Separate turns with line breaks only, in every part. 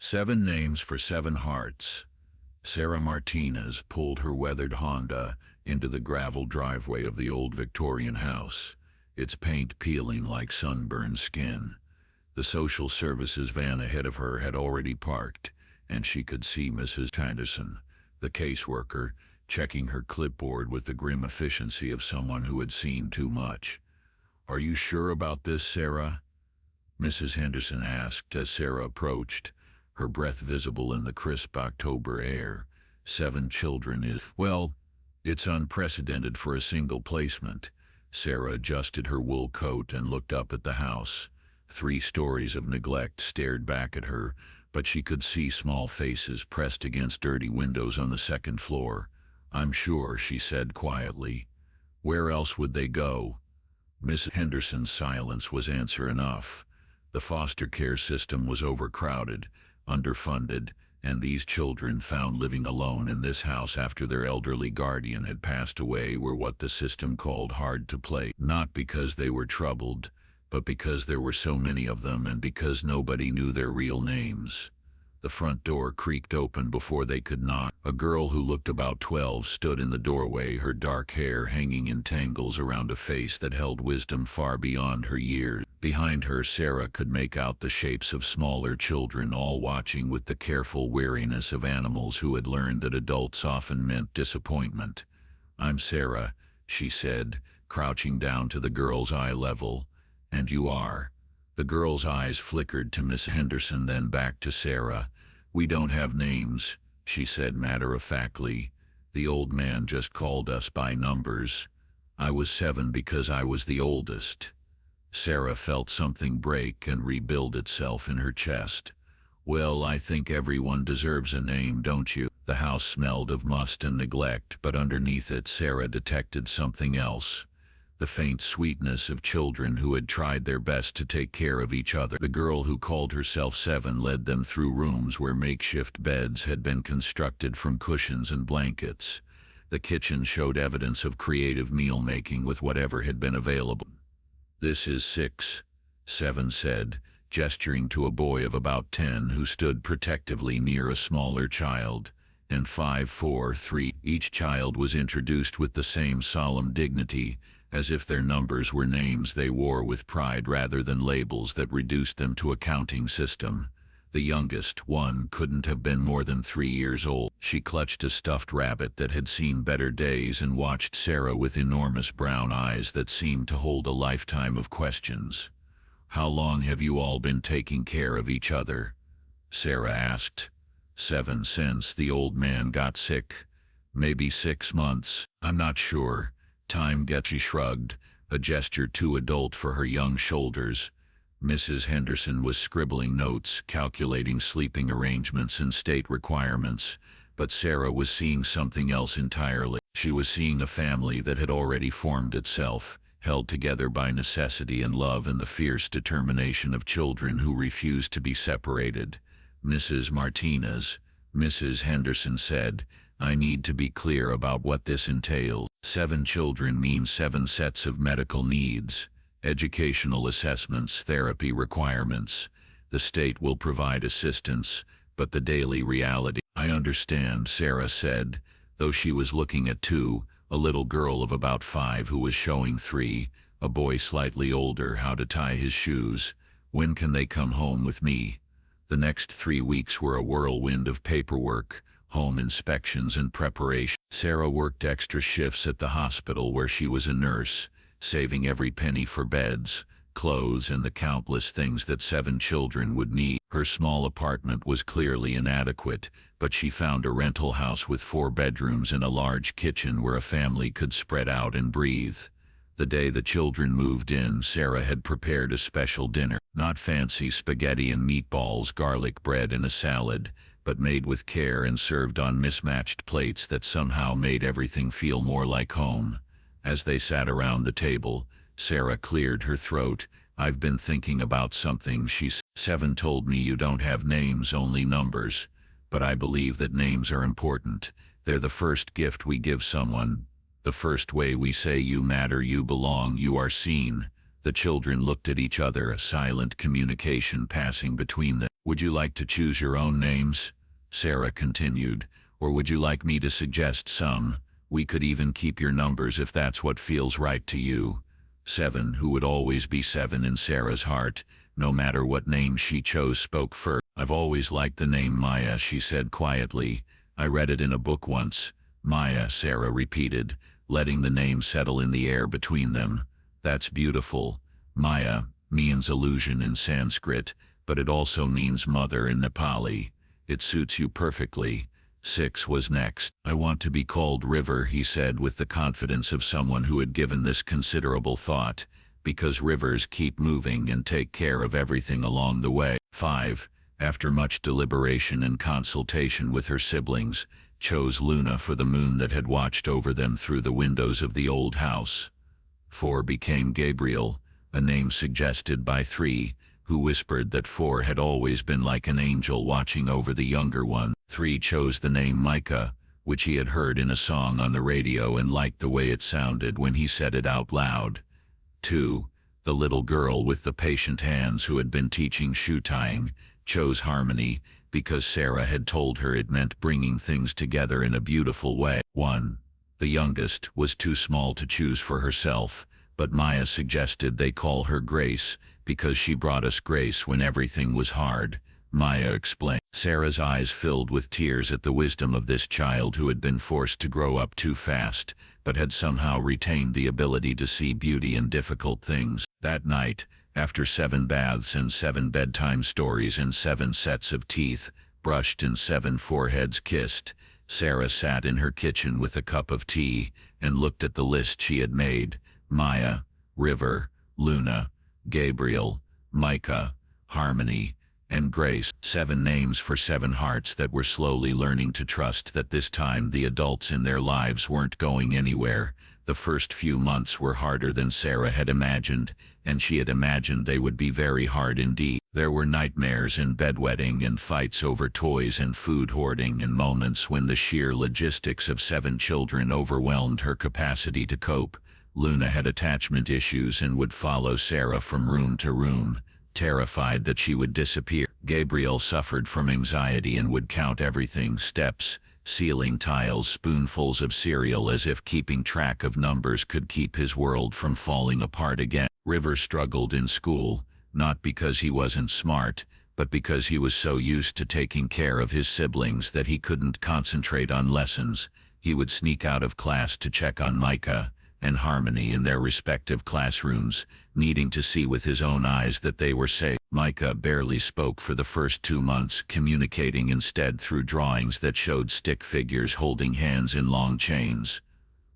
7 names for 7 hearts. Sarah Martinez pulled her weathered Honda into the gravel driveway of the old Victorian house, its paint peeling like sunburned skin. The social services van ahead of her had already parked, and she could see Mrs. Henderson, the caseworker, checking her clipboard with the grim efficiency of someone who had seen too much. "Are you sure about this, Sarah?" Mrs. Henderson asked as Sarah approached, her breath visible in the crisp October air. 7 children is, well, it's unprecedented for a single placement. Sarah adjusted her wool coat and looked up at the house. 3 stories of neglect stared back at her, but she could see small faces pressed against dirty windows on the 2nd floor. "I'm sure," she said quietly. "Where else would they go?" Miss Henderson's silence was answer enough. The foster care system was overcrowded, underfunded, and these children found living alone in this house after their elderly guardian had passed away were what the system called hard to place. Not because they were troubled, but because there were so many of them and because nobody knew their real names. The front door creaked open before they could knock. A girl who looked about 12 stood in the doorway, her dark hair hanging in tangles around a face that held wisdom far beyond her years. Behind her, Sarah could make out the shapes of smaller children, all watching with the careful weariness of animals who had learned that adults often meant disappointment. "I'm Sarah," she said, crouching down to the girl's eye level. "And you are?" The girl's eyes flickered to Miss Henderson, then back to Sarah. "We don't have names," she said matter-of-factly. "The old man just called us by numbers. I was 7 because I was the oldest." Sarah felt something break and rebuild itself in her chest. "Well, I think everyone deserves a name, don't you?" The house smelled of must and neglect, but underneath it Sarah detected something else. The faint sweetness of children who had tried their best to take care of each other. The girl who called herself 7 led them through rooms where makeshift beds had been constructed from cushions and blankets. The kitchen showed evidence of creative meal-making with whatever had been available. "This is 6, 7 said, gesturing to a boy of about 10 who stood protectively near a smaller child. "And 5, 4, 3. Each child was introduced with the same solemn dignity, as if their numbers were names they wore with pride rather than labels that reduced them to a counting system. The youngest, 1, couldn't have been more than 3 years old. She clutched a stuffed rabbit that had seen better days and watched Sarah with enormous brown eyes that seemed to hold a lifetime of questions. "How long have you all been taking care of each other?" Sarah asked. 7 since the old man got sick. "Maybe 6 months. I'm not sure. Time gets," she shrugged, a gesture too adult for her young shoulders. Mrs. Henderson was scribbling notes, calculating sleeping arrangements and state requirements, but Sarah was seeing something else entirely. She was seeing a family that had already formed itself, held together by necessity and love and the fierce determination of children who refused to be separated. "Mrs. Martinez," Mrs. Henderson said, "I need to be clear about what this entails. 7 children means 7 sets of medical needs, educational assessments, therapy requirements. The state will provide assistance, but the daily reality—" "I understand," Sarah said, though she was looking at 2, a little girl of about 5 who was showing 3, a boy slightly older, how to tie his shoes. "When can they come home with me?" The next 3 weeks were a whirlwind of paperwork, home inspections and preparation. Sarah worked extra shifts at the hospital where she was a nurse, saving every penny for beds, clothes, and the countless things that 7 children would need. Her small apartment was clearly inadequate, but she found a rental house with 4 bedrooms and a large kitchen where a family could spread out and breathe. The day the children moved in, Sarah had prepared a special dinner. Not fancy spaghetti and meatballs, garlic bread and a salad, but made with care and served on mismatched plates that somehow made everything feel more like home. As they sat around the table, Sarah cleared her throat. "I've been thinking about something," she said. 7 told me you don't have names, only numbers. But I believe that names are important. They're the first gift we give someone. The first way we say you matter, you belong, you are seen." The children looked at each other, a silent communication passing between them. Would you like to choose your own names? Sarah continued. Or would you like me to suggest some? We could even keep your numbers if that's what feels right to you. 7, who would always be 7 in Sarah's heart, no matter what name she chose, spoke first. I've always liked the name Maya, she said quietly. I read it in a book once. Maya, Sarah repeated, letting the name settle in the air between them. That's beautiful. Maya means illusion in Sanskrit, but it also means mother in Nepali. It suits you perfectly. 6 was next. I want to be called River, he said with the confidence of someone who had given this considerable thought, because rivers keep moving and take care of everything along the way. 5, after much deliberation and consultation with her siblings, chose Luna for the moon that had watched over them through the windows of the old house. 4 became Gabriel, a name suggested by 3, who whispered that 4 had always been like an angel watching over the younger one. 3 chose the name Micah, which he had heard in a song on the radio and liked the way it sounded when he said it out loud. 2, the little girl with the patient hands who had been teaching shoe tying, chose Harmony because Sarah had told her it meant bringing things together in a beautiful way. 1, the youngest, was too small to choose for herself, but Maya suggested they call her Grace because she brought us grace when everything was hard. Maya explained. Sarah's eyes filled with tears at the wisdom of this child who had been forced to grow up too fast, but had somehow retained the ability to see beauty in difficult things. That night, after 7 baths and 7 bedtime stories and 7 sets of teeth brushed and 7 foreheads kissed, Sarah sat in her kitchen with a cup of tea and looked at the list she had made. Maya, River, Luna, Gabriel, Micah, Harmony, and Grace. 7 names for 7 hearts that were slowly learning to trust that this time the adults in their lives weren't going anywhere. The first few months were harder than Sarah had imagined, and she had imagined they would be very hard indeed. There were nightmares and bedwetting and fights over toys and food hoarding and moments when the sheer logistics of 7 children overwhelmed her capacity to cope. Luna had attachment issues and would follow Sarah from room to room, terrified that she would disappear. Gabriel suffered from anxiety and would count everything: steps, ceiling tiles, spoonfuls of cereal, as if keeping track of numbers could keep his world from falling apart again. River struggled in school, not because he wasn't smart, but because he was so used to taking care of his siblings that he couldn't concentrate on lessons. He would sneak out of class to check on Micah and Harmony in their respective classrooms, needing to see with his own eyes that they were safe. Micah barely spoke for the first 2 months, communicating instead through drawings that showed stick figures holding hands in long chains.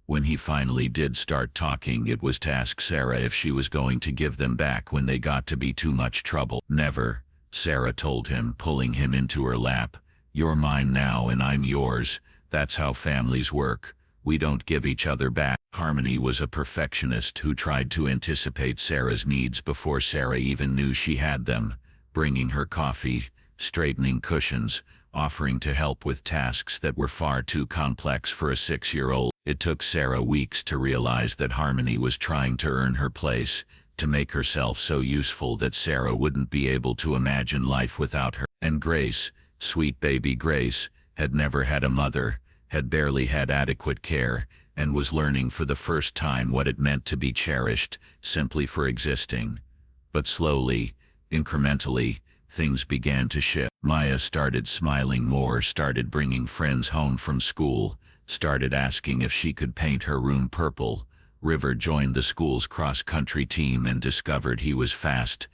When he finally did start talking, it was to ask Sarah if she was going to give them back when they got to be too much trouble. Never, Sarah told him, pulling him into her lap. You're mine now and I'm yours. That's how families work. We don't give each other back. Harmony was a perfectionist who tried to anticipate Sarah's needs before Sarah even knew she had them, bringing her coffee, straightening cushions, offering to help with tasks that were far too complex for a 6-year-old. It took Sarah weeks to realize that Harmony was trying to earn her place, to make herself so useful that Sarah wouldn't be able to imagine life without her. And Grace, sweet baby Grace, had never had a mother, had barely had adequate care, and was learning for the first time what it meant to be cherished, simply for existing. But slowly, incrementally, things began to shift. Maya started smiling more, started bringing friends home from school, started asking if she could paint her room purple. River joined the school's cross-country team and discovered he was fast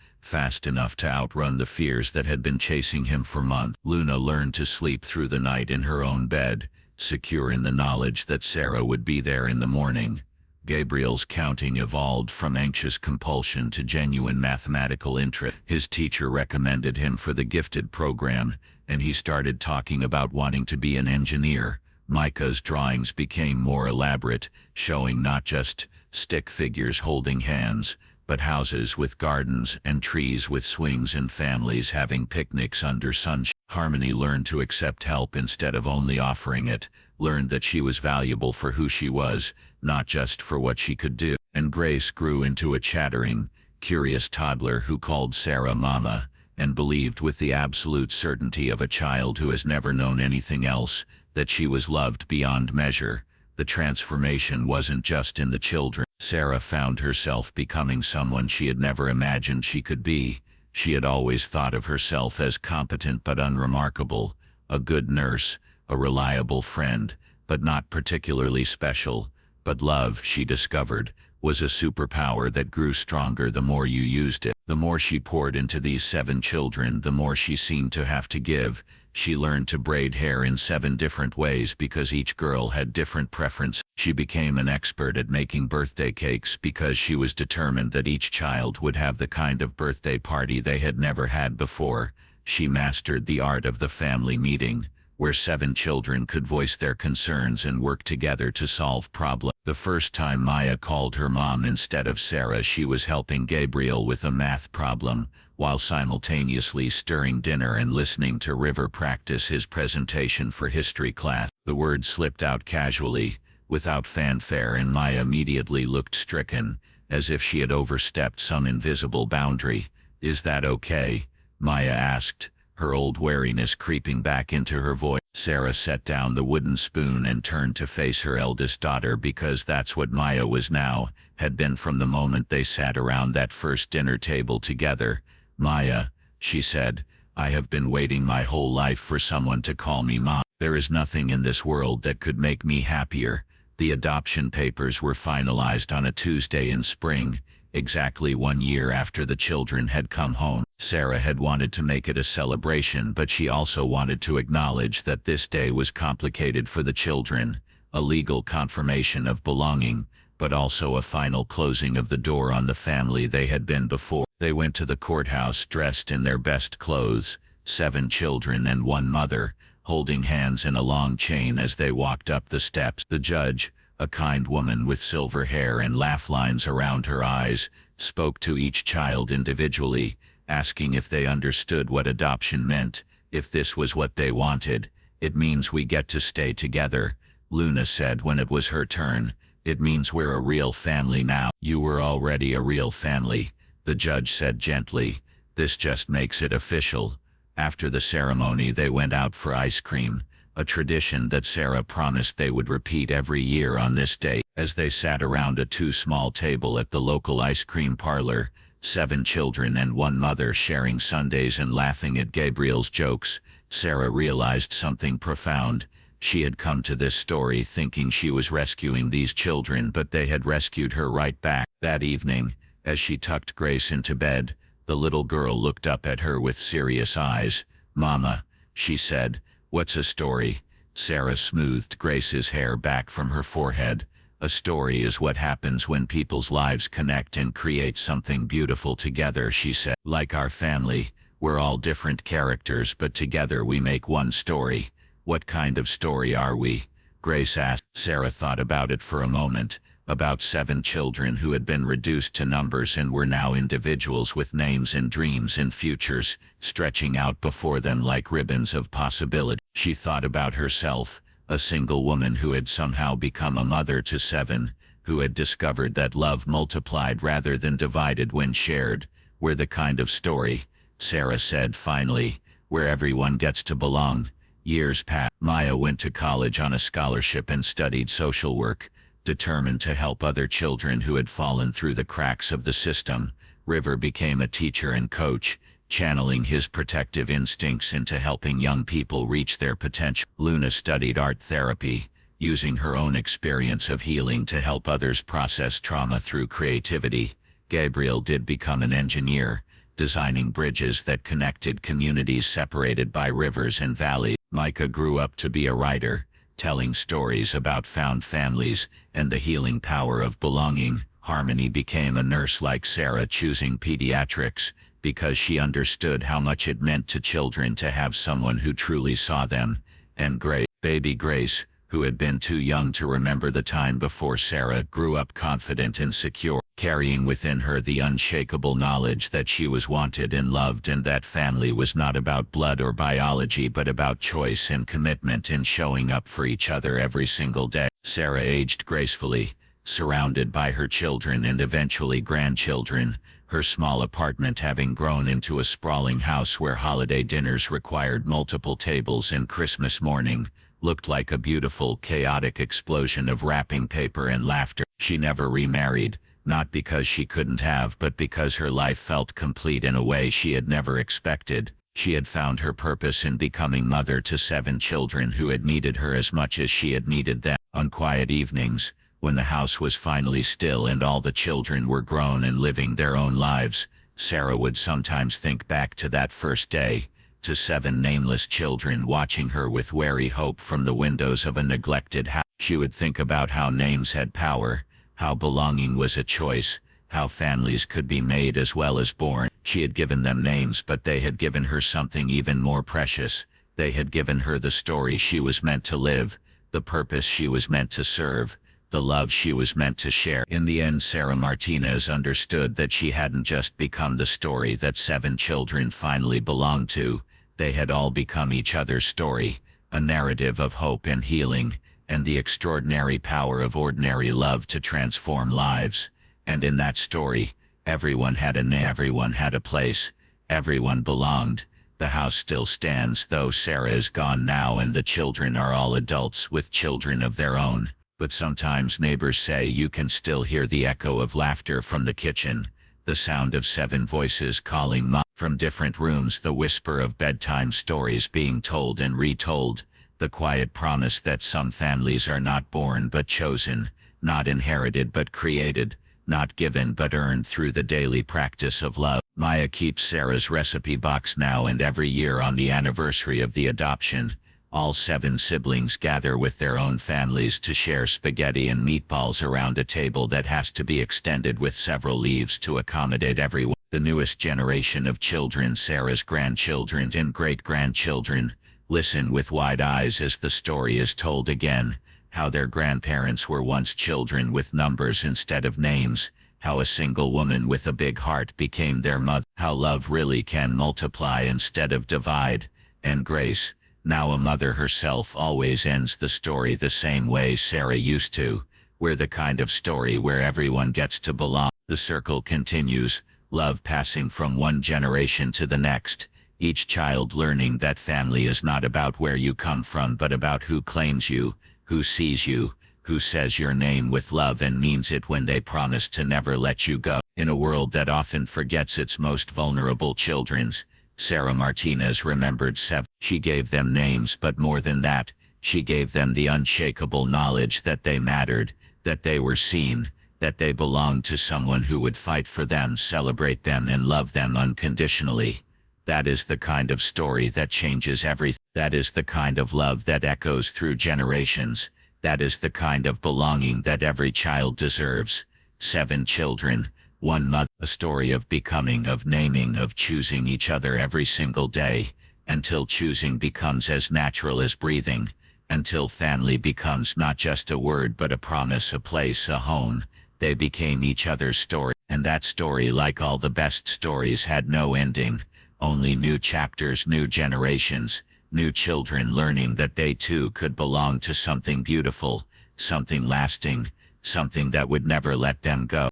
enough to outrun the fears that had been chasing him for months. Luna learned to sleep through the night in her own bed, secure in the knowledge that Sarah would be there in the morning. Gabriel's counting evolved from anxious compulsion to genuine mathematical interest. His teacher recommended him for the gifted program, and he started talking about wanting to be an engineer. Micah's drawings became more elaborate, showing not just stick figures holding hands, but houses with gardens and trees with swings and families having picnics under sunshine. Harmony learned to accept help instead of only offering it, learned that she was valuable for who she was, not just for what she could do. And Grace grew into a chattering, curious toddler who called Sarah Mama, and believed with the absolute certainty of a child who has never known anything else, that she was loved beyond measure. The transformation wasn't just in the children. Sarah found herself becoming someone she had never imagined she could be. She had always thought of herself as competent but unremarkable, a good nurse, a reliable friend, but not particularly special. But love, she discovered, was a superpower that grew stronger the more you used it. The more she poured into these 7 children, the more she seemed to have to give. She learned to braid hair in 7 different ways because each girl had different preferences. She became an expert at making birthday cakes because she was determined that each child would have the kind of birthday party they had never had before. She mastered the art of the family meeting, where 7 children could voice their concerns and work together to solve problems. The first time Maya called her mom instead of Sarah, she was helping Gabriel with a math problem, while simultaneously stirring dinner and listening to River practice his presentation for history class. The words slipped out casually, without fanfare, and Maya immediately looked stricken, as if she had overstepped some invisible boundary. "Is that okay?" Maya asked, her old wariness creeping back into her voice. Sarah set down the wooden spoon and turned to face her eldest daughter, because that's what Maya was now, had been from the moment they sat around that first dinner table together. "Maya," she said, "I have been waiting my whole life for someone to call me Mom. There is nothing in this world that could make me happier." The adoption papers were finalized on a Tuesday in spring, exactly 1 year after the children had come home. Sarah had wanted to make it a celebration, but she also wanted to acknowledge that this day was complicated for the children, a legal confirmation of belonging, but also a final closing of the door on the family they had been before. They went to the courthouse dressed in their best clothes, 7 children and 1 mother, holding hands in a long chain as they walked up the steps. The judge, a kind woman with silver hair and laugh lines around her eyes, spoke to each child individually, asking if they understood what adoption meant, if this was what they wanted. "It means we get to stay together," Luna said when it was her turn. "It means we're a real family now." "You were already a real family," the judge said gently. "This just makes it official." After the ceremony, they went out for ice cream, a tradition that Sarah promised they would repeat every year on this day. As they sat around a too small table at the local ice cream parlor, 7 children and 1 mother sharing sundaes and laughing at Gabriel's jokes, Sarah realized something profound. She had come to this story thinking she was rescuing these children, but they had rescued her right back. That evening, as she tucked Grace into bed, the little girl looked up at her with serious eyes. "Mama," she said, "what's a story?" Sarah smoothed Grace's hair back from her forehead. "A story is what happens when people's lives connect and create something beautiful together," she said. "Like our family, we're all different characters, but together we make one story." "What kind of story are we?" Grace asked. Sarah thought about it for a moment. About 7 children who had been reduced to numbers and were now individuals with names and dreams and futures stretching out before them like ribbons of possibility. She thought about herself, a single woman who had somehow become a mother to 7, who had discovered that love multiplied rather than divided when shared. "We're the kind of story," Sarah said finally, "where everyone gets to belong." Years passed. Maya went to college on a scholarship and studied social work, determined to help other children who had fallen through the cracks of the system. River became a teacher and coach, channeling his protective instincts into helping young people reach their potential. Luna studied art therapy, using her own experience of healing to help others process trauma through creativity. Gabriel did become an engineer, designing bridges that connected communities separated by rivers and valleys. Micah grew up to be a writer, telling stories about found families and the healing power of belonging. Harmony became a nurse like Sarah, choosing pediatrics because she understood how much it meant to children to have someone who truly saw them. And baby Grace, who had been too young to remember the time before Sarah, grew up confident and secure, carrying within her the unshakable knowledge that she was wanted and loved, and that family was not about blood or biology but about choice and commitment and showing up for each other every single day. Sarah aged gracefully, surrounded by her children and eventually grandchildren,
her small apartment having grown into a sprawling house where holiday dinners required multiple tables and Christmas morning looked like a beautiful, chaotic explosion of wrapping paper and laughter. She never remarried, not because she couldn't have, but because her life felt complete in a way she had never expected. She had found her purpose in becoming mother to 7 children who had needed her as much as she had needed them. On quiet evenings, when the house was finally still and all the children were grown and living their own lives, Sarah would sometimes think back to that first day, to 7 nameless children watching her with wary hope from the windows of a neglected house. She would think about how names had power, how belonging was a choice, how families could be made as well as born. She had given them names, but they had given her something even more precious. They had given her the story she was meant to live, the purpose she was meant to serve, the love she was meant to share. In the end, Sarah Martinez understood that she hadn't just become the story that 7 children finally belonged to. They had all become each other's story, a narrative of hope and healing, and the extraordinary power of ordinary love to transform lives. And in that story, everyone had a name, everyone had a place, everyone belonged. The house still stands, though Sarah is gone now and the children are all adults with children of their own. But sometimes neighbors say you can still hear the echo of laughter from the kitchen, the sound of 7 voices calling mom. From different rooms, the whisper of bedtime stories being told and retold, the quiet promise that some families are not born but chosen, not inherited but created, not given but earned through the daily practice of love. Maya keeps Sarah's recipe box now, and every year on the anniversary of the adoption, all 7 siblings gather with their own families to share spaghetti and meatballs around a table that has to be extended with several leaves to accommodate everyone. The newest generation of children, Sarah's grandchildren and great-grandchildren, listen with wide eyes as the story is told again, how their grandparents were once children with numbers instead of names, how a single woman with a big heart became their mother, how love really can multiply instead of divide, and Grace, now a mother herself, always ends the story the same way Sarah used to. We're the kind of story where everyone gets to belong. The circle continues, love passing from one generation to the next, each child learning that family is not about where you come from but about who claims you, who sees you, who says your name with love and means it when they promise to never let you go. In a world that often forgets its most vulnerable children, Sarah Martinez remembered 7. She gave them names, but more than that, she gave them the unshakable knowledge that they mattered, that they were seen, that they belonged to someone who would fight for them, celebrate them, and love them unconditionally. That is the kind of story that changes everything. That is the kind of love that echoes through generations. That is the kind of belonging that every child deserves. 7 children, 1 mother. A story of becoming, of naming, of choosing each other every single day, until choosing becomes as natural as breathing, until family becomes not just a word but a promise, a place, a home. They became each other's story, and that story, like all the best stories, had no ending, only new chapters, new generations, new children learning that they too could belong to something beautiful, something lasting, something that would never let them go.